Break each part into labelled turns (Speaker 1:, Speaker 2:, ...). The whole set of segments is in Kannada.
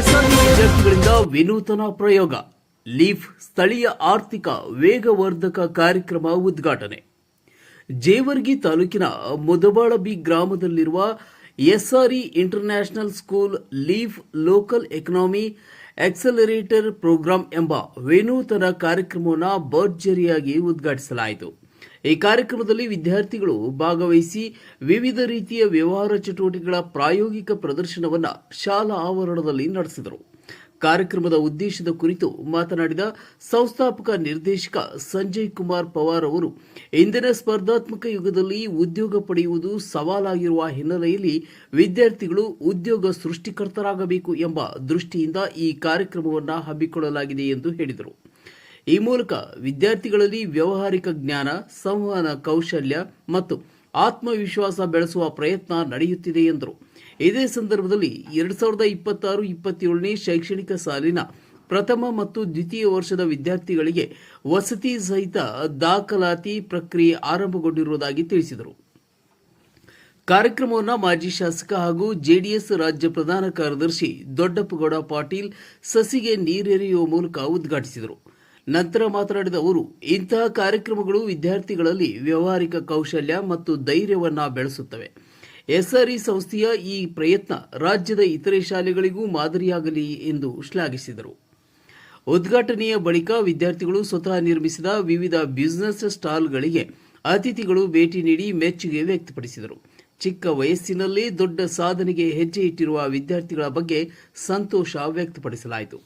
Speaker 1: ಎಸ್ಆರ್ಇ ವಿದ್ಯಾರ್ಥಿಗಳಿಂದ ವಿನೂತನ ಪ್ರಯೋಗ. ಲೀಫ್ ಸ್ಥಳೀಯ ಆರ್ಥಿಕ ವೇಗವರ್ಧಕ ಕಾರ್ಯಕ್ರಮ ಉದ್ಘಾಟನೆ. ಜೇವರ್ಗಿ ತಾಲೂಕಿನ ಮುದಬಾಳಬಿ ಗ್ರಾಮದಲ್ಲಿರುವ SRE international school LEAF local economy accelerator program ಎಂಬ ವಿನೂತನ ಕಾರ್ಯಕ್ರಮವನ್ನು ಭರ್ಜರಿಯಾಗಿ ಉದ್ಘಾಟಿಸಲಾಯಿತು. ಈ ಕಾರ್ಯಕ್ರಮದಲ್ಲಿ ವಿದ್ಯಾರ್ಥಿಗಳು ಭಾಗವಹಿಸಿ ವಿವಿಧ ರೀತಿಯ ವ್ಯವಹಾರ ಚಟುವಟಿಕೆಗಳ ಪ್ರಾಯೋಗಿಕ ಪ್ರದರ್ಶನವನ್ನು ಶಾಲಾ ಆವರಣದಲ್ಲಿ ನಡೆಸಿದರು. ಕಾರ್ಯಕ್ರಮದ ಉದ್ದೇಶದ ಕುರಿತು ಮಾತನಾಡಿದ ಸಂಸ್ಥಾಪಕ ನಿರ್ದೇಶಕ ಸಂಜಯ್ ಕುಮಾರ್ ಪವಾರ್ ಅವರು, ಇಂದಿನ ಸ್ಪರ್ಧಾತ್ಮಕ ಯುಗದಲ್ಲಿ ಉದ್ಯೋಗ ಪಡೆಯುವುದು ಸವಾಲಾಗಿರುವ ಹಿನ್ನೆಲೆಯಲ್ಲಿ ವಿದ್ಯಾರ್ಥಿಗಳು ಉದ್ಯೋಗ ಸೃಷ್ಟಿಕರ್ತರಾಗಬೇಕು ಎಂಬ ದೃಷ್ಟಿಯಿಂದ ಈ ಕಾರ್ಯಕ್ರಮವನ್ನು ಹಮ್ಮಿಕೊಳ್ಳಲಾಗಿದೆ ಎಂದು ಹೇಳಿದರು. ಈ ಮೂಲಕ ವಿದ್ಯಾರ್ಥಿಗಳಲ್ಲಿ ವ್ಯಾವಹಾರಿಕ ಜ್ಞಾನ, ಸಂವಹನ ಕೌಶಲ್ಯ ಮತ್ತು ಆತ್ಮವಿಶ್ವಾಸ ಬೆಳೆಸುವ ಪ್ರಯತ್ನ ನಡೆಯುತ್ತಿದೆ ಎಂದರು. ಇದೇ ಸಂದರ್ಭದಲ್ಲಿ 2026-27ನೇ ಶೈಕ್ಷಣಿಕ ಸಾಲಿನ ಪ್ರಥಮ ಮತ್ತು ದ್ವಿತೀಯ ವರ್ಷದ ವಿದ್ಯಾರ್ಥಿಗಳಿಗೆ ವಸತಿ ಸಹಿತ ದಾಖಲಾತಿ ಪ್ರಕ್ರಿಯೆ ಆರಂಭಗೊಂಡಿರುವುದಾಗಿ ತಿಳಿಸಿದರು. ಕಾರ್ಯಕ್ರಮವನ್ನು ಮಾಜಿ ಶಾಸಕ ಹಾಗೂ ಜೆಡಿಎಸ್ ರಾಜ್ಯ ಪ್ರಧಾನ ಕಾರ್ಯದರ್ಶಿ ದೊಡ್ಡಪ್ಪಗೌಡ ಪಾಟೀಲ್ ಸಸಿಗೆ ನೀರೆರೆಯುವ ಮೂಲಕ ಉದ್ಘಾಟಿಸಿದರು. ನಂತರ ಮಾತನಾಡಿದ ಅವರು, ಇಂತಹ ಕಾರ್ಯಕ್ರಮಗಳು ವಿದ್ಯಾರ್ಥಿಗಳಲ್ಲಿ ವ್ಯಾವಹಾರಿಕ ಕೌಶಲ್ಯ ಮತ್ತು ಧೈರ್ಯವನ್ನು ಬೆಳೆಸುತ್ತವೆ. ಎಸ್ಆರ್ಇ ಸಂಸ್ಥೆಯ ಈ ಪ್ರಯತ್ನ ರಾಜ್ಯದ ಇತರೆ ಶಾಲೆಗಳಿಗೂ ಮಾದರಿಯಾಗಲಿ ಎಂದು ಶ್ಲಾಘಿಸಿದರು. ಉದ್ಘಾಟನೆಯ ಬಳಿಕ ವಿದ್ಯಾರ್ಥಿಗಳು ಸ್ವತಃ ನಿರ್ಮಿಸಿದ ವಿವಿಧ ಬಿಸಿನೆಸ್ ಸ್ಟಾಲ್ಗಳಿಗೆ ಅತಿಥಿಗಳು ಭೇಟಿ ನೀಡಿ ಮೆಚ್ಚುಗೆ ವ್ಯಕ್ತಪಡಿಸಿದರು. ಚಿಕ್ಕ ವಯಸ್ಸಿನಲ್ಲೇ ದೊಡ್ಡ ಸಾಧನೆಗೆ ಹೆಜ್ಜೆ ಇಟ್ಟಿರುವ ವಿದ್ಯಾರ್ಥಿಗಳ ಬಗ್ಗೆ ಸಂತೋಷ ವ್ಯಕ್ತಪಡಿಸಲಾಯಿತು.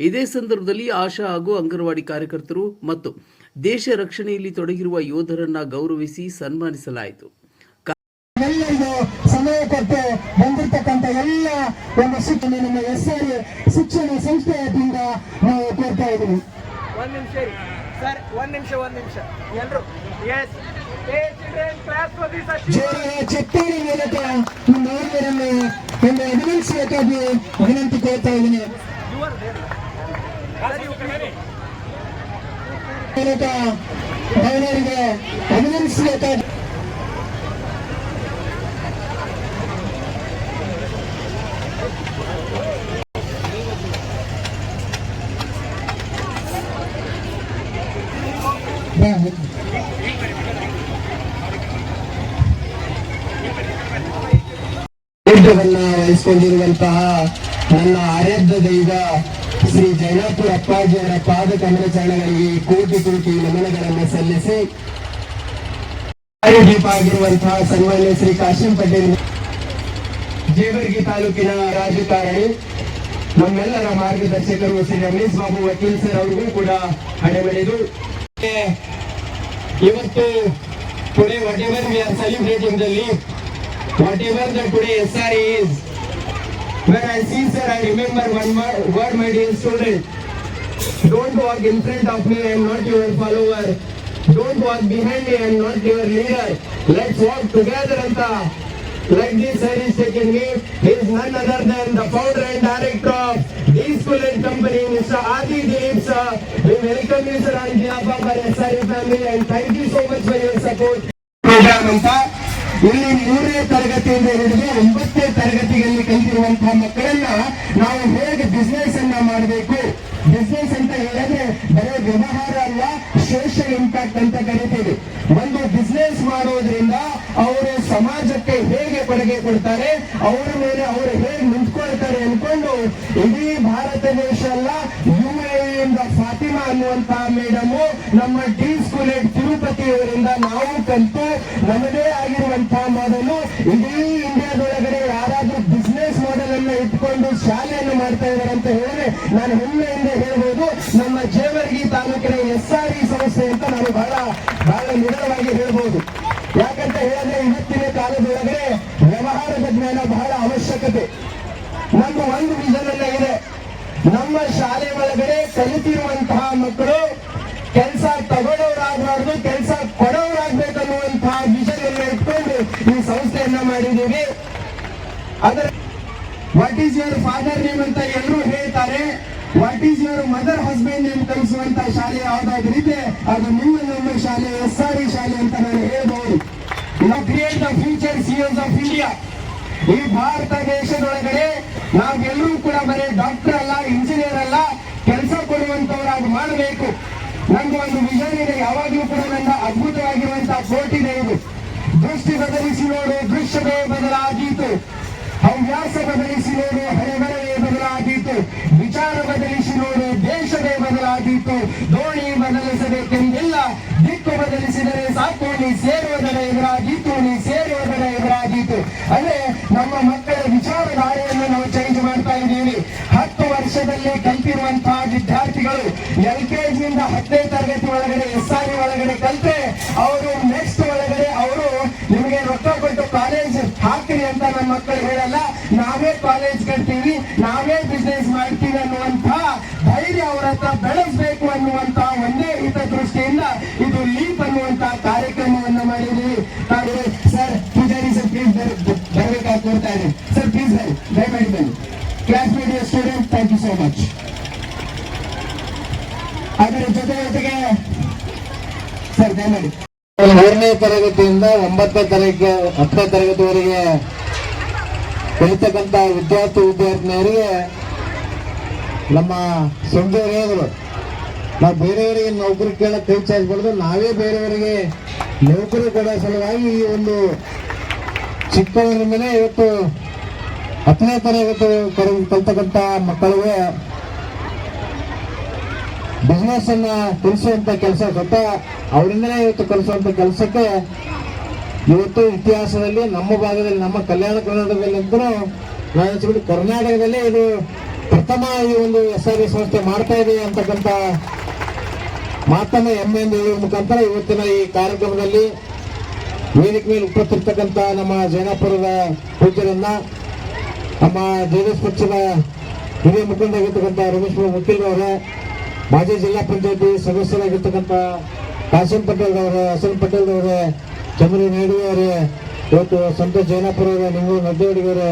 Speaker 1: ಇದೇ ಸಂದರ್ಭದಲ್ಲಿ ಆಶಾ ಹಾಗೂ ಅಂಗನವಾಡಿ ಕಾರ್ಯಕರ್ತರು ಮತ್ತು ದೇಶ ರಕ್ಷಣೆಯಲ್ಲಿ ತೊಡಗಿರುವ ಯೋಧರನ್ನ ಗೌರವಿಸಿ ಸನ್ಮಾನಿಸಲಾಯಿತು.
Speaker 2: ಸಮಯ ಕೊಟ್ಟು ಬಂದಿರತಕ್ಕಂಥ ಎಲ್ಲ ಒಂದು ಶಿಕ್ಷಣ ನಮ್ಮ ಎಸ್ಆರ್ಇ ಶಿಕ್ಷಣ ಸಂಸ್ಥೆ ವತಿಯಿಂದ ನಾವು ಕೋರ್ತಾ ಇದ್ದೀವಿ. ಚಪ್ಪಾಳಿ ಮೂಲಕ ನಮ್ಮವರನ್ನು ಒಂದು ಅಭಿನಂದಿಸಬೇಕಾಗಿ ವಿನಂತಿ ಕೋರ್ತಾ ಇದ್ದೀನಿ. ಮೂಲಕ ಅವರಿಗೆ ಅಭಿನಂದಿಸಬೇಕಾಗಿ ವಹಿಸಿಕೊಂಡಿರುವಂತಹ ನನ್ನ ಆರಾಧ್ಯ ದೈವ ಶ್ರೀ ಜೈನಾಪುರ ಅಪ್ಪಾಜಿಯವರ ಪಾದ ಕಮಲ ಚರಣಗಳಿಗೆ ಕೋಟಿ ಕೋಟಿ ನಮನಗಳನ್ನು ಸಲ್ಲಿಸಿ ಕಾರ್ಯದೀಪ ಆಗಿರುವಂತಹ ಸನ್ಮಾನ್ಯ ಶ್ರೀ ಕಾಶಿಂ ಪಟೇಲ್ ಜೇವರ್ಗಿ ತಾಲೂಕಿನ ರಾಜಕಾರಣಿ, ನಮ್ಮೆಲ್ಲರ ಮಾರ್ಗದರ್ಶಕರು ಶ್ರೀ ರಮೇಶ್ ಬಾಬು ವಕೀಲ್ ಸರ್ ಅವರಿಗೂ ಕೂಡ ಹಣೆಬೆಳೆದು ಇವತ್ತು today whatever we are celebrating the leaf, whatever the today SRE is, when I see sir, I remember one word, my dear student. Don't walk in front of me, I am not your follower. Don't walk behind me, I am not your leader. Let's walk together anta. Like this sir is taking me, he is none other than the founder and director of this school and company, Mr. Adi Dilip sir. We welcome you sir on behalf of our SRE family and thank you so much for your support. Program anta. ಇಲ್ಲಿ 3ನೇ ತರಗತಿಯಿಂದ ಹಿಡಿದು 9ನೇ ತರಗತಿಯಲ್ಲಿ ಕಲಿತಿರುವಂತಹ ಮಕ್ಕಳನ್ನ ನಾವು ಹೇಗೆ ಬಿಸ್ನೆಸ್ ಅನ್ನ ಮಾಡಬೇಕು, ಬಿಸ್ನೆಸ್ ಅಂತ ಹೇಳಿದ್ರೆ ಬರೀ ವ್ಯವಹಾರ ಅಲ್ಲ, ಸೋಷಿಯಲ್ ಇಂಪ್ಯಾಕ್ಟ್ ಅಂತ ಕರಿತೀವಿ. ಒಂದು ಬಿಸ್ನೆಸ್ ಮಾಡೋದ್ರಿಂದ ಅವರು ಸಮಾಜಕ್ಕೆ ಹೇಗೆ ಕೊಡುಗೆ ಕೊಡ್ತಾರೆ, ಅವರ ಮೇಲೆ ಅವರು ಹೇಗೆ ನಿಂತ್ಕೊಳ್ತಾರೆ ಅನ್ಕೊಂಡು ಇಡೀ ಭಾರತ ದೇಶ ಅಲ್ಲ, ಯುಎಇಯಿಂದ ಫಾತಿಮಾ ಅನ್ನುವಂತಹ ಮೇಡಮು ನಮ್ಮ ಡಿ ಸ್ಕೂಲ್ ತಿರುಪತಿ ಅವರಿಂದ ನಾವು ಕಲಿತು ನಮ್ಮದೇ ಆಗಿರುವಂತಹ ಮಾಡಲು ಇಡೀ ಇಂಡಿಯಾದೊಳಗಡೆ ಯಾರಾದ್ರೂ ಬಿಸ್ನೆಸ್ ಮಾಡೆಲ್ ಅನ್ನ ಇಟ್ಕೊಂಡು ಶಾಲೆಯನ್ನು ಮಾಡ್ತಾ ಇದ್ದಾರೆ ಅಂತ ಹೇಳಿದ್ರೆ ನಾನು ಹೆಮ್ಮೆಯಿಂದ ಹೇಳ್ಬೋದು, ನಮ್ಮ ಜೇವರ್ಗಿ ತಾಲೂಕಿನ ಎಸ್ಆರ್ಇ ಸಂಸ್ಥೆ ಅಂತ ನಾನು ಬಹಳ ನಿರಳವಾಗಿ ಹೇಳ್ಬೋದು. ಯಾಕಂತ ಹೇಳಿದ್ರೆ ಇವತ್ತಿನ ಕಾಲದೊಳಗಡೆ ವ್ಯವಹಾರದ ಜ್ಞಾನ ಬಹಳ ಅವಶ್ಯಕತೆ. ನಮ್ಮ ಒಂದು ವಿಷನ್ ಅನ್ನ ಇದೆ, ನಮ್ಮ ಶಾಲೆ ಒಳಗಡೆ ಕಲಿತಿರುವಂತಹ ಮಕ್ಕಳು ಕೆಲಸ ತಗೊಳ್ಳೋರಾಗಬಾರ್ದು, ಕೆಲಸ ಕೊಡೋರಾಗ್ಬೇಕನ್ನುವಂತಹ ವಿಷನ್ ಅನ್ನ ಇಟ್ಕೊಂಡು ಈ ಸಂಸ್ಥೆಯನ್ನ ಮಾಡಿದ್ದೀವಿ. ಅದರ what is your father name ಅಂತ ಎಲ್ಲರೂ ಹೇಳ್ತಾರೆ, what is your mother husband name ಕಲಿಸುವಂತ ಶಾಲೆ ಯಾವ್ದಾದ್ರು ಇದೆ ಅದು ನಿಮ್ಮ ಶಾಲೆ ಎಸ್ಆರ್ಇ ಶಾಲೆ ಅಂತ ನಾನು ಹೇಳ್ಬಹುದು. Create the future CEOs of India. ಈ ಭಾರತ ದೇಶದೊಳಗಡೆ ನಾವೆಲ್ಲರೂ ಕೂಡ ಬರೀ ಡಾಕ್ಟರ್ ಅಲ್ಲ, ಇಂಜಿನಿಯರ್ ಅಲ್ಲ, ಕೆಲಸ ಕೊಡುವಂತವರಾಗಿ ಮಾಡಬೇಕು. ನಂದು ಒಂದು ವಿಷನ್ ಇದೆ, ಯಾವಾಗಲೂ ಕೂಡ ನನ್ನ ಅದ್ಭುತವಾಗಿರುವಂತಹ ಕೋಟ್ ಇದೆ. ಇದು ದೃಷ್ಟಿ ಬದಲಿಸಿ ನೋಡು, ದೃಶ್ಯವೇ ಬದಲಾದೀತು. ಹವ್ಯಾಸ ಬದಲಿಸಿ ನೋಡು, ಹಳೆಬರವೇ ಬದಲಾದೀತು. ವಿಚಾರ ಬದಲಿಸಿ ನೋಡು, ದೇಶವೇ ಬದಲಾದೀತು. ದೋಣಿ ಬದಲಿಸಬೇಕೆಂದಿಲ್ಲ, ದಿಕ್ಕು ಬದಲಿಸಿದರೆ ಸಾಕು. ನೀ ಸೇರುವುದರ ಎದುರಾದೀತು, ನೀ ಸೇರುವುದರ ಎದುರಾದೀತು. ಅಂದ್ರೆ ನಮ್ಮ ಮಕ್ಕಳ ವಿಚಾರಧಾರೆಯನ್ನು ನಾವು ಚೇಂಜ್ ಮಾಡ್ತಾ ಇದ್ದೀವಿ. 10 ವರ್ಷದಲ್ಲಿ ಕಲ್ತಿರುವಂತಹ ವಿದ್ಯಾರ್ಥಿಗಳು LKG ಇಂದ 10ನೇ ತರಗತಿ ಒಳಗಡೆ SRE ಒಳಗಡೆ ಕಲ್ತೆ ಅವರು ನೆಕ್ಸ್ಟ್ ಒಳಗಡೆ ಅವರು ನಿಮಗೆ ರೊಕ್ಕ ಕೊಟ್ಟು ಕಾಲೇಜ್ ಹಾಕ್ರಿ ಅಂತ ನಮ್ಮ ಮಕ್ಕಳು ಹೇಳಲ್ಲ. ನಾವೇ ಕಾಲೇಜ್ ಕಟ್ತೀವಿ, ನಾವೇ ಬಿಸ್ನೆಸ್ ಮಾಡ್ತೀವಿ ಅನ್ನುವಂತ ಧೈರ್ಯ ಅವರ ಹತ್ರ ಬೆಳೆಸಬೇಕು ಅನ್ನುವಂತ ಒಂದೇ ಹಿತದೃಷ್ಟಿಯಿಂದ ಇದು ಲೀಪ್ ಅನ್ನುವಂತ ಕಾರ್ಯಕ್ರಮವನ್ನು ಮಾಡಿದ್ದೀವಿ. ಸರ್ ಪೂಜಾರಿ ಸರ್ ಪ್ಲೀಸ್ ಬರಬೇಕಾಗಿ ಕೋರ್ತಾ ಇದ್ದೀನಿ. ಸರ್ ಪ್ಲೀಸ್ ದಯಮಾಡಿ ಬನ್ನಿ. Class media student, thank you so much. ಅದರ ಜೊತೆಗೆ ಸರ್ ದಯಮಾಡಿ
Speaker 3: 3ನೇ ತರಗತಿಯಿಂದ 9ನೇ ತರಗತಿ 10ನೇ ತರಗತಿವರೆಗೆ ಕಲಿತಕ್ಕಂಥ ವಿದ್ಯಾರ್ಥಿನಿಯರಿಗೆ ನಮ್ಮ ಸಂಜೆಯವರು ಹೇಳಿದ್ರು, ನಾವು ಬೇರೆಯವರಿಗೆ ನೌಕರಿ ಕೇಳಕ್ಕೆ ಕೈ ಚಾಚಬಾರ್ದು, ನಾವೇ ಬೇರೆಯವರಿಗೆ ನೌಕರಿ ಕೊಡೋ ಸಲುವಾಗಿ ಈ ಒಂದು ಚಿಕ್ಕವರ ಮೇಲೆ ಇವತ್ತು 10ನೇ ತರಗತಿ ಕಲಿತಕ್ಕಂಥ ಮಕ್ಕಳಿಗೆ ಬಿಸ್ನೆಸ್ ಅನ್ನ ಕಲಿಸುವಂತ ಕೆಲಸ ಸ್ವತಃ ಅವರಿಂದಲೇ ಇವತ್ತು ಕಲಿಸುವಂತ ಕೆಲಸಕ್ಕೆ ಇವತ್ತು ಇತಿಹಾಸದಲ್ಲಿ ನಮ್ಮ ಭಾಗದಲ್ಲಿ, ನಮ್ಮ ಕಲ್ಯಾಣ ಕರ್ನಾಟಕದಲ್ಲಿ ಅಂತೂ ನಾನು ಅನ್ಸ್ಬಿಟ್ಟು ಕರ್ನಾಟಕದಲ್ಲೇ ಇದು ಪ್ರಥಮ ಈ ಒಂದು SRE ಸಂಸ್ಥೆ ಮಾಡ್ತಾ ಇದೆ ಅಂತಕ್ಕಂಥ ಮಾತನ್ನ ಹೆಮ್ಮೆಯಿಂದ ಹೇಳುವ ಮುಖಾಂತರ ಇವತ್ತಿನ ಈ ಕಾರ್ಯಕ್ರಮದಲ್ಲಿ ವೇದಿಕೆ ಮೇಲೆ ಉಪಸ್ಥಿತಕ್ಕಂಥ ನಮ್ಮ ಜೈನಾಪುರದ ಪೂಜ್ಯರನ್ನ, ನಮ್ಮ ಜೆಡಿಎಸ್ ಪಕ್ಷದ ಹಿರಿಯ ಮುಖಂಡರಾಗಿರ್ತಕ್ಕಂಥ ರಮೇಶ್ ವಕೀಲರವರೇ, ಮಾಜಿ ಜಿಲ್ಲಾ ಪಂಚಾಯತಿ ಸದಸ್ಯರಾಗಿರ್ತಕ್ಕಂಥ ಕಾಸಿಂ ಪಟೇಲ್ ಅವರೇ, ಹಸನ್ ಪಟೇಲ್ ಅವರೇ, ಚಂದ್ರ ನಾಯ್ಡು ಅವರೇ, ಇವತ್ತು ಸಂತೋಷ್ ಜೈನಾಪುರ ಅವರೇ, ನಿಂಗೂರು ನದ್ದೇವಡಿಗವರೇ,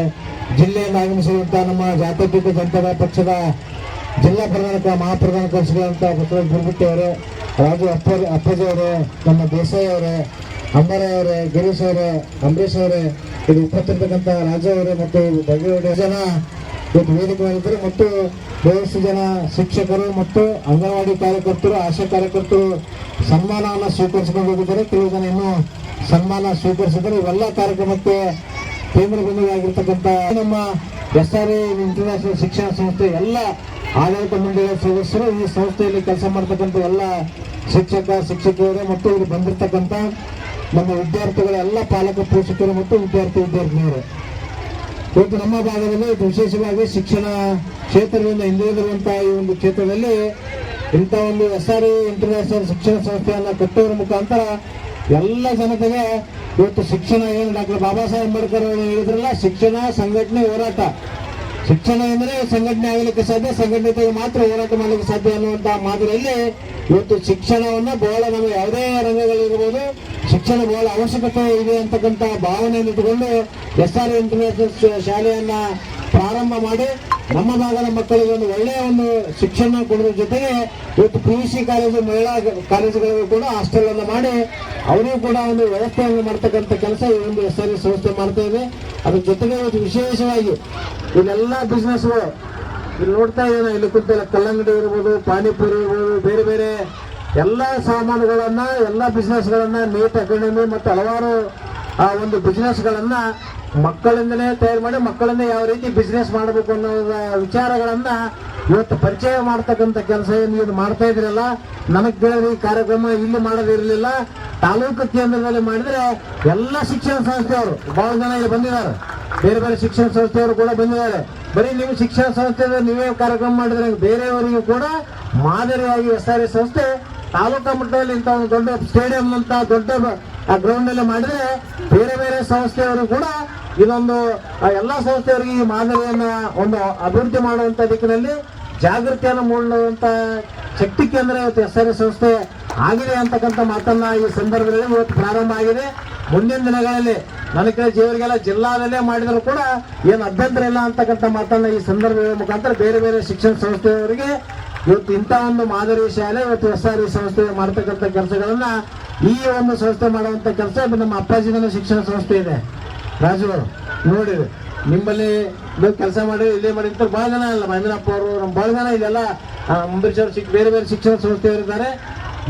Speaker 3: ಜಿಲ್ಲೆಯಿಂದ ಆಗಮಿಸಿರುವಂಥ ನಮ್ಮ ಜಾತ್ಯತೀತ ಜನತಾ ಪಕ್ಷದ ಜಿಲ್ಲಾ ಪ್ರಧಾನ ಮಹಾಪ್ರಧಾನ ಕಾರ್ಯದರ್ಶಿಗಳಂತ ಬಸವರಾಜ ಬುರ್ಗುಟ್ಟಿ ಅವರೇ, ರಾಜು ಅಪ್ಪಾಜಿ ಅವರೇ, ನಮ್ಮ ದೇಸಾಯಿ ಅವರೇ, ಅಂಬರ ಅವರೇ, ಗಿರೀಶ್ ಅವರೇ, ಅಂಬರೀಶ್ ಅವರೇ, ಇದು ಉಪಸ್ಥಿತಕ್ಕಂಥ ರಾಜ ಅವರೇ ಮತ್ತು ಬಗೆಹೊಡೆ ಜನ ಇವತ್ತು ವೇದಿಕೆ ಮಾಡಿದ್ದಾರೆ ಮತ್ತು ಬಹಳಷ್ಟು ಜನ ಶಿಕ್ಷಕರು ಮತ್ತು ಅಂಗನವಾಡಿ ಕಾರ್ಯಕರ್ತರು, ಆಶಾ ಕಾರ್ಯಕರ್ತರು ಸನ್ಮಾನವನ್ನು ಸ್ವೀಕರಿಸಿಕೊಂಡು ಹೋಗಿದ್ದಾರೆ. ಕೆಲವು ಜನ ಇನ್ನೂ ಸನ್ಮಾನ ಸ್ವೀಕರಿಸಿದ್ದಾರೆ. ಇವೆಲ್ಲ ಕಾರ್ಯಕ್ರಮಕ್ಕೆ ಕೇಂದ್ರ ಬಿಂದುವಾಗಿರ್ತಕ್ಕಂಥ ನಮ್ಮ SRE ಇಂಟರ್ನ್ಯಾಷನಲ್ ಶಿಕ್ಷಣ ಸಂಸ್ಥೆ ಎಲ್ಲ ಆಡಳಿತ ಮಂಡಳಿಯ ಸದಸ್ಯರು, ಈ ಸಂಸ್ಥೆಯಲ್ಲಿ ಕೆಲಸ ಮಾಡತಕ್ಕಂಥ ಎಲ್ಲ ಶಿಕ್ಷಕಿಯರು ಮತ್ತು ಇಲ್ಲಿ ಬಂದಿರತಕ್ಕಂಥ ನಮ್ಮ ವಿದ್ಯಾರ್ಥಿಗಳ ಎಲ್ಲ ಪಾಲಕ ಪೋಷಕರು ಮತ್ತು ವಿದ್ಯಾರ್ಥಿನಿಯರು, ಇವತ್ತು ನಮ್ಮ ಭಾಗದಲ್ಲಿ ವಿಶೇಷವಾಗಿ ಶಿಕ್ಷಣ ಕ್ಷೇತ್ರದಿಂದ ಹಿಂದುಳಿದಿರುವಂತಹ ಈ ಒಂದು ಕ್ಷೇತ್ರದಲ್ಲಿ ಇಂಥ ಒಂದು SRE ಇಂಟರ್ನ್ಯಾಷನಲ್ ಶಿಕ್ಷಣ ಸಂಸ್ಥೆಯನ್ನು ಕಟ್ಟುವ ಮುಖಾಂತರ ಎಲ್ಲ ಜನತೆಗೆ ಇವತ್ತು ಶಿಕ್ಷಣ ಏನು ಡಾಕ್ಟರ್ ಬಾಬಾ ಸಾಹೇಬ್ ಅಂಬೇಡ್ಕರ್ ಅವರು ಹೇಳಿದ್ರಲ್ಲ, ಶಿಕ್ಷಣ, ಸಂಘಟನೆ, ಹೋರಾಟ. ಶಿಕ್ಷಣ ಎಂದರೆ ಸಂಘಟನೆ ಆಗಲಿಕ್ಕೆ ಸಾಧ್ಯ, ಸಂಘಟನೆಗೆ ಮಾತ್ರ ಹೋರಾಟ ಮಾಡಲಿಕ್ಕೆ ಸಾಧ್ಯ ಅನ್ನುವಂತಹ ಮಾದರಿಯಲ್ಲಿ ಇವತ್ತು ಶಿಕ್ಷಣವನ್ನು ಬಹಳ ನಮ್ಮ ಯಾವುದೇ ರಂಗಗಳಿರ್ಬೋದು ಶಿಕ್ಷಣ ಬಹಳ ಅವಶ್ಯಕತೆ ಇದೆ ಅಂತಕ್ಕಂಥ ಭಾವನೆಯನ್ನು ಇಟ್ಟುಕೊಂಡು SRE ಇಂಟರ್ನ್ಯಾಷನಲ್ ಶಾಲೆಯನ್ನ ಪ್ರಾರಂಭ ಮಾಡಿ ನಮ್ಮ ಭಾಗದ ಮಕ್ಕಳಿಗೆ ಒಂದು ಒಳ್ಳೆಯ ಒಂದು ಶಿಕ್ಷಣ ಕೊಡುವ ಜೊತೆಗೆ ಇವತ್ತು PUC ಕಾಲೇಜು, ಮಹಿಳಾ ಕಾಲೇಜುಗಳಿಗೂ ಕೂಡ ಹಾಸ್ಟೆಲ್ ಅನ್ನು ಮಾಡಿ ಅವರಿಗೂ ಕೂಡ ಒಂದು ವ್ಯವಸ್ಥೆಯನ್ನು ಮಾಡ್ತಕ್ಕಂಥ ಕೆಲಸ ಈ ಒಂದು SRE ಸಂಸ್ಥೆ ಮಾಡ್ತಾ ಇದೆ. ಅದ್ರ ಜೊತೆಗೆ ಇವತ್ತು ವಿಶೇಷವಾಗಿ ಇಲ್ಲೆಲ್ಲ ಬಿಸ್ನೆಸ್ಗಳು ಇಲ್ಲಿ ನೋಡ್ತಾ ಇದ್ದೇನೆ, ಇಲ್ಲಿ ಕುಂತ ಕಲ್ಲಂಗಡಿ ಇರ್ಬೋದು, ಪಾನಿಪುರಿ ಇರ್ಬೋದು, ಬೇರೆ ಬೇರೆ ಎಲ್ಲ ಸಾಮಾನುಗಳನ್ನ, ಎಲ್ಲ ಬಿಸ್ನೆಸ್ಗಳನ್ನ, ನೀಟ್ ಅಕಾಡೆಮಿ ಮತ್ತು ಹಲವಾರು ಆ ಒಂದು ಬಿಸ್ನೆಸ್ಗಳನ್ನ ಮಕ್ಕಳಿಂದಲೇ ತಯಾರು ಮಾಡಿ ಮಕ್ಕಳಿಂದ ಯಾವ ರೀತಿ ಬಿಸ್ನೆಸ್ ಮಾಡಬೇಕು ಅನ್ನೋ ವಿಚಾರಗಳನ್ನ ಇವತ್ತು ಪರಿಚಯ ಮಾಡ್ತಕ್ಕಂಥ ಕೆಲಸ ನೀವು ಮಾಡ್ತಾ ಇದ್ರಲ್ಲ. ನನಗೆ ಕೇಳಿದ್ರೆ ಈ ಕಾರ್ಯಕ್ರಮ ಇಲ್ಲಿ ಮಾಡೋದಿರಲಿಲ್ಲ, ತಾಲೂಕು ಕೇಂದ್ರದಲ್ಲಿ ಮಾಡಿದ್ರೆ ಎಲ್ಲ ಶಿಕ್ಷಣ ಸಂಸ್ಥೆಯವರು ಬಹಳ ಜನ ಇಲ್ಲಿ ಬಂದಿದ್ದಾರೆ, ಬೇರೆ ಬೇರೆ ಶಿಕ್ಷಣ ಸಂಸ್ಥೆಯವರು ಕೂಡ ಬಂದಿದ್ದಾರೆ. ಬರೀ ನೀವು ಶಿಕ್ಷಣ ಸಂಸ್ಥೆ ನೀವೇ ಕಾರ್ಯಕ್ರಮ ಮಾಡಿದ್ರೆ ಬೇರೆಯವರಿಗೂ ಕೂಡ ಮಾದರಿಯಾಗಿ SRE ಸಂಸ್ಥೆ ತಾಲೂಕಾ ಮಟ್ಟದಲ್ಲಿ ಇಂಥ ಒಂದು ದೊಡ್ಡ ಸ್ಟೇಡಿಯಂ ಅಂತ ದೊಡ್ಡ ಗ್ರೌಂಡ್ ಅಲ್ಲಿ ಮಾಡಿದ್ರೆ ಬೇರೆ ಬೇರೆ ಸಂಸ್ಥೆಯವರು ಕೂಡ ಇದೊಂದು ಎಲ್ಲ ಸಂಸ್ಥೆಯವರಿಗೆ ಈ ಮಾದರಿಯನ್ನ ಒಂದು ಅಭಿವೃದ್ಧಿ ಮಾಡುವಂತ ದಿಕ್ಕಿನಲ್ಲಿ ಜಾಗೃತಿಯನ್ನು ಮೂಡುವಂತ ಶಕ್ತಿ ಕೇಂದ್ರ ಇವತ್ತು SRE ಸಂಸ್ಥೆ ಆಗಿದೆ ಅಂತಕ್ಕಂಥ ಮಾತನ್ನ ಈ ಸಂದರ್ಭದಲ್ಲಿ ಇವತ್ತು ಪ್ರಾರಂಭ ಆಗಿದೆ. ಮುಂದಿನ ದಿನಗಳಲ್ಲಿ ನನ್ನ ಕಡೆ ಜೀವರಿಗೆಲ್ಲ ಜಿಲ್ಲಾದಲ್ಲೇ ಮಾಡಿದ್ರು ಕೂಡ ಏನು ಅಭ್ಯಂತರ ಇಲ್ಲ ಅಂತಕ್ಕಂಥ ಮಾತನ್ನ ಈ ಸಂದರ್ಭದ ಮುಖಾಂತರ ಬೇರೆ ಬೇರೆ ಶಿಕ್ಷಣ ಸಂಸ್ಥೆಯವರಿಗೆ ಇವತ್ತು ಇಂಥ ಒಂದು ಮಾದರಿ ಶಾಲೆ ಇವತ್ತು SRE ಸಂಸ್ಥೆ ಮಾಡ್ತಕ್ಕಂಥ ಕೆಲಸಗಳನ್ನ ಈ ಒಂದು ಸಂಸ್ಥೆ ಮಾಡುವಂತ ಕೆಲಸ ನಮ್ಮ ಅಪ್ಪಾಜಿನ ಶಿಕ್ಷಣ ಸಂಸ್ಥೆ ಇದೆ ರಾಜು ನೋಡಿರಿ, ನಿಮ್ಮಲ್ಲಿ ಕೆಲಸ ಮಾಡಿ ಇಲ್ಲೇ ಮಾಡಿ ಅಂತ ಬಹಳ ಜನ ಅಲ್ಲ, ಮಹೇಂದ್ರಪ್ಪ ಅವರು ನಮ್ಮ ಬಹಳ ಜನ ಇದೆಲ್ಲ ಅಂಬರೀಶ್ ಅವರು ಬೇರೆ ಬೇರೆ ಶಿಕ್ಷಣ ಸಂಸ್ಥೆಯವರಿದ್ದಾರೆ.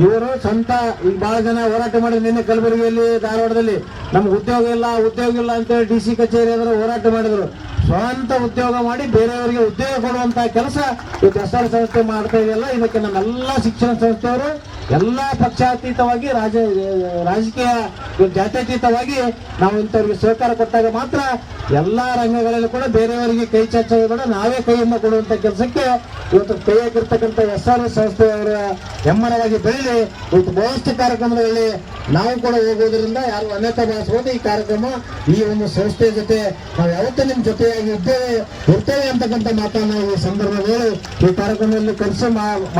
Speaker 3: ಇವರು ಸ್ವಂತ ಈಗ ಬಹಳ ಜನ ಹೋರಾಟ ಮಾಡಿದ್ರು. ನಿನ್ನೆ ಕಲಬುರಗಿಯಲ್ಲಿ, ಧಾರವಾಡದಲ್ಲಿ ನಮ್ಗೆ ಉದ್ಯೋಗ ಇಲ್ಲ ಅಂತೇಳಿ DC ಕಚೇರಿ ಎದುರು ಹೋರಾಟ ಮಾಡಿದ್ರು. ಸ್ವಂತ ಉದ್ಯೋಗ ಮಾಡಿ ಬೇರೆಯವರಿಗೆ ಉದ್ಯೋಗ ಕೊಡುವಂತಹ ಕೆಲಸ ಇವತ್ತು SR ಸಂಸ್ಥೆ ಮಾಡ್ತಾ ಇದೆಯಲ್ಲ. ಇದಕ್ಕೆ ನಮ್ಮೆಲ್ಲ ಶಿಕ್ಷಣ ಸಂಸ್ಥೆಯವರು ಎಲ್ಲ ಪಕ್ಷಾತೀತವಾಗಿ ರಾಜಕೀಯ ಜಾತ್ಯತೀತವಾಗಿ ನಾವು ಇಂಥವ್ರಿಗೆ ಸಹಕಾರ ಕೊಟ್ಟಾಗ ಮಾತ್ರ ಎಲ್ಲಾ ರಂಗಗಳಲ್ಲಿ ಕೂಡ ಬೇರೆಯವರಿಗೆ ಕೈ ಚಾಚೋದು ಬೇಡ, ನಾವೇ ಕೈಯಿಂದ ಕೊಡುವಂತ ಕೆಲಸಕ್ಕೆ ಇವತ್ತು ಕೈ ಹಾಕಿರ್ತಕ್ಕಂಥ SR ಸಂಸ್ಥೆಯವರ ಹೆಮ್ಮರವಾಗಿ ಬೆಳೆದು ಇವತ್ತು ಬಹಳಷ್ಟು ಕಾರ್ಯಕ್ರಮಗಳಲ್ಲಿ ನಾವು ಕೂಡ ಹೋಗೋದ್ರಿಂದ ಯಾರು ಅನ್ಯತಾ ಭಾವಿಸಬಹುದು. ಈ ಕಾರ್ಯಕ್ರಮ ಈ ಒಂದು ಸಂಸ್ಥೆ ಜೊತೆ ನಾವು ಯಾವತ್ತೂ ನಿಮ್ಮ ಜೊತೆಯಾಗಿ ಇರ್ತೇವೆ ಅಂತಕ್ಕಂಥ ಮಾತನ್ನ ಈ ಸಂದರ್ಭದಲ್ಲಿ ಈ ಕಾರ್ಯಕ್ರಮದಲ್ಲಿ ಕರೆಸಿ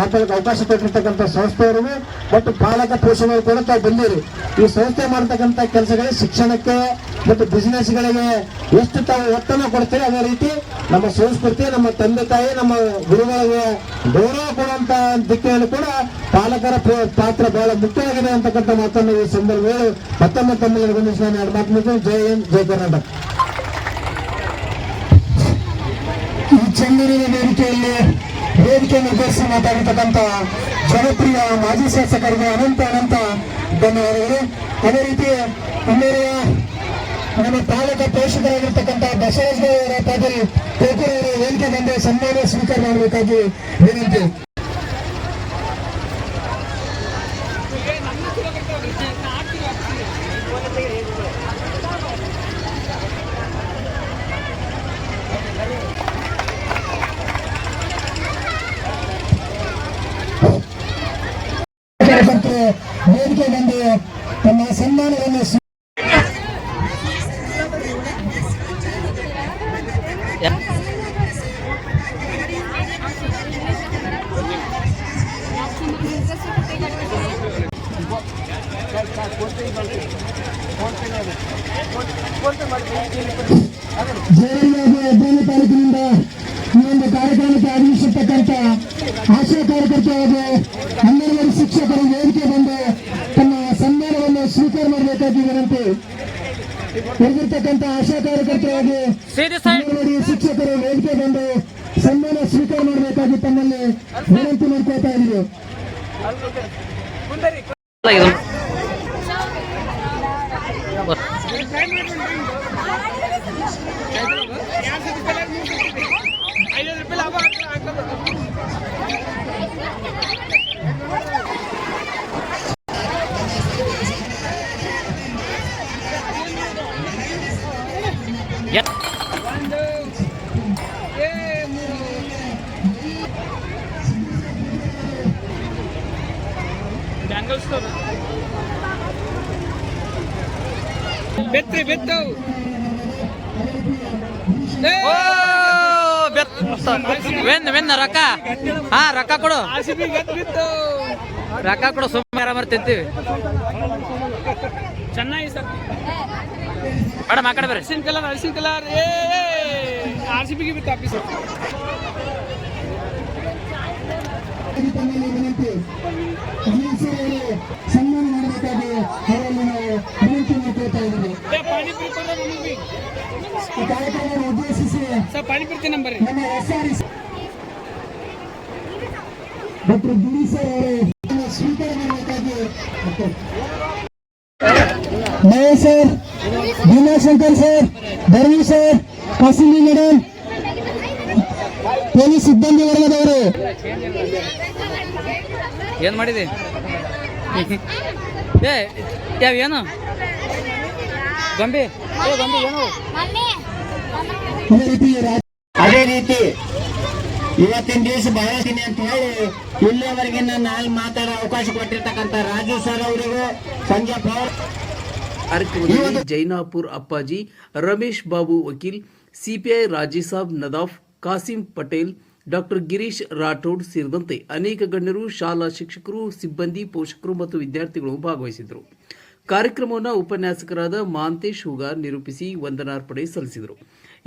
Speaker 3: ಮಾತಾಡಕ್ಕೆ ಅವಕಾಶ ಕೊಟ್ಟಿರ್ತಕ್ಕಂಥ ಸಂಸ್ಥೆಯವರಿಗೆ ಮತ್ತು ಪಾಲಕ ಪೋಷಕರು ಕೂಡ ತಾವು ಬಂದಿರಿ. ಈ ಸಂಸ್ಥೆ ಮಾಡತಕ್ಕಂಥ ಕೆಲಸಗಳಿಗೆ ಶಿಕ್ಷಣಕ್ಕೆ ಮತ್ತು ಬಿಸಿನೆಸ್ಗಳಿಗೆ ಎಷ್ಟು ತಾವು ಒತ್ತನ್ನು ಕೊಡ್ತೀರಿ, ಅದೇ ರೀತಿ ನಮ್ಮ ಸಂಸ್ಕೃತಿ, ನಮ್ಮ ತಂದೆ ತಾಯಿ, ನಮ್ಮ ಗುರುಗಳಿಗೆ ಗೌರವ ಕೊಡುವಂತ ದಿಕ್ಕಿನಲ್ಲಿ ಕೂಡ ಪಾಲಕರ ಪಾತ್ರ ಬಹಳ ಮುಖ್ಯವಾಗಿದೆ ಅಂತಕ್ಕಂಥ ಮಾತನ್ನು ಈ ಸಂದರ್ಭದಲ್ಲಿ ಮತ್ತೊಮ್ಮೆ ತಮ್ಮಲ್ಲಿ ಗಮನಿಸಿ ನಾನು ಎರಡು ಮಾತು ಮುಗಿದು ಜೈ ಹಿಂದ್, ಜೈ ಕರ್ನಾಟಕ. ಈ ಚಂದೂರಿನ ವೇದಿಕೆ ನಿರ್ದೇಶಿಸಿ ಮಾತಾಡಿರ್ತಕ್ಕಂಥ ಜನಪ್ರಿಯ ಮಾಜಿ ಶಾಸಕರಿಗೆ ಅನಂತ ಧನ್ಯವಾದಗಳು. ಅದೇ ರೀತಿ ಹಿನ್ನೆಲೆಯ ನಮ್ಮ ಪಾಲಕ ಪೋಷಕರಾಗಿರ್ತಕ್ಕಂಥ ಬಸವರಾಜ ಪಾಟೀಲ್ ಕೋಕೂರವರು ವೇದಿಕೆ ಬಂದು ಸನ್ಮಾನ ಸ್ವೀಕಾರ ಮಾಡಬೇಕಾಗಿ ವಿನಂತಿ. ವೇದಿಕೆ ಬಂದು ತಮ್ಮ ಸನ್ಮಾನವನ್ನು ಜಯರಾಜ್ ಹೆಬ್ಬಾಳ ತಾಲೂಕಿನಿಂದ ಈ ಒಂದು ಕಾರ್ಯಕ್ರಮಕ್ಕೆ ಆಗಮಿಸಿರ್ತಕ್ಕಂಥ ಆಶಾ ಕಾರ್ಯಕರ್ತೆ ಹಾಗೂ ಅಂಗನವಾಡಿ ಶಿಕ್ಷಕರು ವೇದಿಕೆ ಬಂದು ತಮ್ಮ ಸನ್ಮಾನವನ್ನು ಸ್ವೀಕಾರ ಮಾಡಬೇಕಾಗಿ ವಿನಂತಿ. ಉಳಿದಿರ್ತಕ್ಕಂಥ ಆಶಾ ಕಾರ್ಯಕರ್ತರು ಹಾಗೂ ಅಂಗನವಾಡಿ ಶಿಕ್ಷಕರು ವೇದಿಕೆ ಬಂದು ಸನ್ಮಾನ ಸ್ವೀಕಾರ ಮಾಡಬೇಕಾಗಿ ತಮ್ಮಲ್ಲಿ ವಿನಂತಿ ಮಾಡ್ಕೊಳ್ತಾ ಇದ್ದೀವಿ.
Speaker 4: ರೊಕ್ಕ ಕೊಡು, ರೊಕ್ಕ ಕೊಡು, ಸುಮ್ಮನೆ ಆರಾಮ ತಿಂತೀವಿ. ಚೆನ್ನಾಗಿ ಸರ್ ಮೇಡಮ್ ಆ ಕಡೆ ಬರ್ರಿ. ಅರಿಶಿನ ಕಲರ್ RCB ಬಿತ್ತು ಆಫೀಸರ್. ಸನ್ಮಾನ ಮಾಡಬೇಕಾಗಿ ಅವರಲ್ಲಿ ನಾವು ವಿನಂತಿ ಮಾಡ್ಕೊಳ್ತಾ ಇದ್ದೀವಿ. ಈ ಕಾರ್ಯಕ್ರಮವನ್ನು ಉದ್ದೇಶಿಸಿ ನಮ್ಮ ಡಾಕ್ಟರ್ ಗಿರೀಶ್ ಅವರು ಸ್ವೀಕಾರ ಮಾಡಬೇಕಾಗಿ Mahesh sir, Bhimashankar sir, Dharmish sir, Kasimi madam, police ಸಿಬ್ಬಂದಿ ವರ್ಗದವರು ಏನ್ ಮಾಡಿದೆ? ಏನು ಗೊಂಬಿ ಏನು?
Speaker 2: ಅದೇ ರೀತಿ ಇವತ್ತಿನ ದಿವಸ ಬಹಳದಿನ ಅಂತ ಹೇಳಿ ಇಲ್ಲಿಯವರೆಗೆ ನಾನು ಮಾತಾಡೋ ಅವಕಾಶ ಕೊಟ್ಟಿರ್ತಕ್ಕಂಥ ರಾಜು ಸರ್ ಅವರಿಗೂ, ಸಂಜಯ್ ಪವರ್
Speaker 1: ಕಾರ್ಯಕ್ರಮದಲ್ಲಿ ಜೈನಾಪುರ್ ಅಪ್ಪಾಜಿ, ರಮೇಶ್ ಬಾಬು ವಕೀಲ್, ಸಿಪಿಐ ರಾಜೀಸಾಬ್ ನದಾಫ್, ಕಾಸಿಂ ಪಟೇಲ್, ಡಾಕ್ಟರ್ ಗಿರೀಶ್ ರಾಠೋಡ್ ಸೇರಿದಂತೆ ಅನೇಕ ಗಣ್ಯರು, ಶಾಲಾ ಶಿಕ್ಷಕರು, ಸಿಬ್ಬಂದಿ, ಪೋಷಕರು ಮತ್ತು ವಿದ್ಯಾರ್ಥಿಗಳು ಭಾಗವಹಿಸಿದರು. ಕಾರ್ಯಕ್ರಮವನ್ನು ಉಪನ್ಯಾಸಕರಾದ ಮಾಂತೇಶ್ ಹೂಗಾರ್ ನಿರೂಪಿಸಿ ವಂದನಾರ್ಪಣೆ ಸಲ್ಲಿಸಿದರು.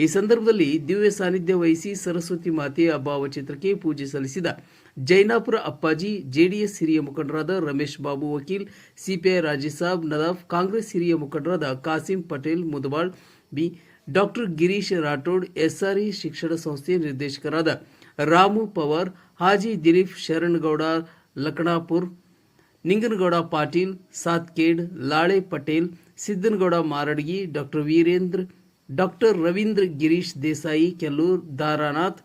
Speaker 1: ಈ ಸಂದರ್ಭದಲ್ಲಿ ದಿವ್ಯ ಸಾನ್ನಿಧ್ಯ ವಹಿಸಿ ಸರಸ್ವತಿ ಮಾತೆಯ ಭಾವಚಿತ್ರಕ್ಕೆ ಪೂಜೆ ಸಲ್ಲಿಸಿದ ಜೈನಾಪುರ ಅಪ್ಪಾಜಿ, ಜೆಡಿಎಸ್ ಹಿರಿಯ ಮುಖಂಡರಾದ ರಮೇಶ್ ಬಾಬು ವಕೀಲ್, ಸಿಪಿಐ ರಾಜೀಸಾಬ್ ನದಾಫ್, ಕಾಂಗ್ರೆಸ್ ಹಿರಿಯ ಮುಖಂಡರಾದ Kasim Patel ಮುದವಾಳ್, B doctor Girish Rathod, SRE ಶಿಕ್ಷಣ ಸಂಸ್ಥೆ ನಿರ್ದೇಶಕರಾದ ರಾಮು ಪವಾರ್, ಹಾಜಿ ದಿಲೀಪ್ ಶರಣಗೌಡ ಲಕಣಾಪುರ್, ನಿಂಗನಗೌಡ ಪಾಟೀಲ್ ಸಾತ್ಕೇಡ್, ಲಾಳೆ ಪಟೇಲ್, ಸಿದ್ದನಗೌಡ ಮಾರಡ್ಗಿ, ಡಾಕ್ಟರ್ ರವೀಂದ್ರ ಗಿರೀಶ್ ದೇಸಾಯಿ ಕೆಲ್ಲೂರ್, ದಾರಾನಾಥ್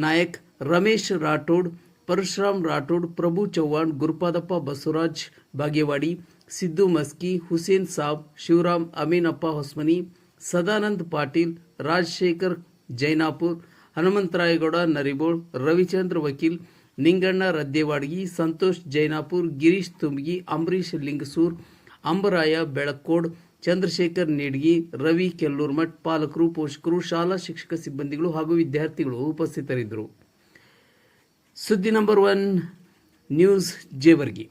Speaker 1: ನಾಯಕ್, ರಮೇಶ್ ರಾಠೋಡ್, ಪರಶುರಾಮ್ ರಾಠೋಡ್, ಪ್ರಭು ಚವ್ಹಾಣ್, ಗುರುಪಾದಪ್ಪ ಬಸವರಾಜ್ ಬಾಗೇವಾಡಿ, ಸಿದ್ದು ಮಸ್ಕಿ, ಹುಸೇನ್ ಸಾಬ್, ಶಿವರಾಮ್ ಅಮೀನಪ್ಪ ಹೊಸ್ಮನಿ, ಸದಾನಂದ್ ಪಾಟೀಲ್, ರಾಜಶೇಖರ್ ಜೈನಾಪುರ್, ಹನುಮಂತರಾಯಗೌಡ ನರಿಬೋಳ್, ರವಿಚಂದ್ರ ವಕೀಲ್, ನಿಂಗಣ್ಣ ರದ್ದೇವಾಡ್ಗಿ, ಸಂತೋಷ್ ಜೈನಾಪುರ್, ಗಿರೀಶ್ ತುಮ್ಗಿ, ಅಂಬರೀಶ್ ಲಿಂಗಸೂರ್, ಅಂಬರಾಯ ಬೆಳಕೋಡ್, ಚಂದ್ರಶೇಖರ್ ನೀಡ್ಗಿ, ರವಿ ಕೆಲ್ಲೂರ್ಮಠ್, ಪಾಲಕರು, ಪೋಷಕರು, ಶಾಲಾ ಶಿಕ್ಷಕ ಸಿಬ್ಬಂದಿಗಳು ಹಾಗೂ ವಿದ್ಯಾರ್ಥಿಗಳು ಉಪಸ್ಥಿತರಿದ್ದರು. ಸುದ್ದಿ ನಂಬರ್ 1 ನ್ಯೂಸ್ ಜೇವರ್ಗಿ.